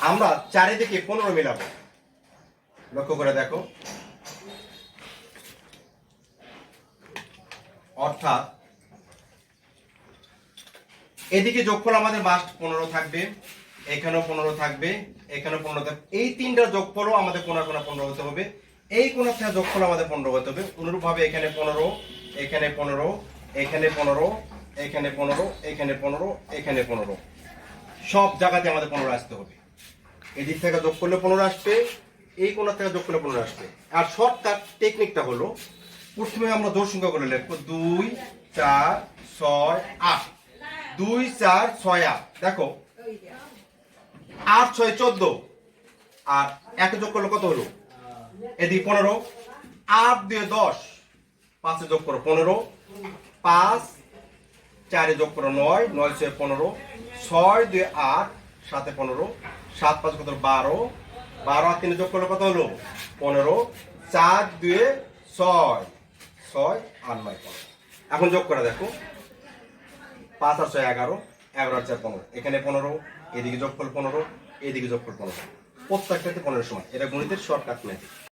আমরা চারিদিকে 15 মিলাবো। লক্ষ্য করে দেখো, অর্থাৎ এদিকে যোগফল আমাদের মাস্ট 15 থাকবে, এখানেও 15 থাকবে, এখানেও 15 থাকবে। এই তিনটা যোগফলও আমাদের কোনা কোনা 15 হতে হবে, এই কোনা থেকে যোগফল আমাদের 15 হতে হবে। অনুরূপভাবে এখানে 15, এখানে 15, এখানে 15, এখানে 15, এখানে 15, এখানে 15, সব জায়গাতে আমাদের 15 আসতে হবে। এদিক থেকে যোগ করলে 15 আসবে, এই কোনা থেকে যোগ করলে 15 আসবে। আর শর্টকাট টেকনিকটা হলো, প্রথমে আমরা জোড় সংখ্যাগুলো লিখবো 2, 4, 6, 8। 2, 4, 6, 8। দেখো 8, 6, 14, আর 1 যোগ করলে কত হলো? এদিকে 15, 8 দিয়ে 10, 5 যোগ করো 15, 5, 4 যোগ করো 9, 9 6 15, 6 দিয়ে 8, 7 15, 7 5 কত 12, 12 আর 3 যোগ করলে কত হলো? 15, 4 দিয়ে 6, 6 আর 9 15। এখন যোগ করে দেখো, 5 আর 6 11, 11 আর 4 15, এখানে 15, এদিকে যোগফল 15, এদিকে যোগফল 15, প্রত্যেকটাতে 15 সমান। এটা গণিতের শর্টকাট ম্যাথড।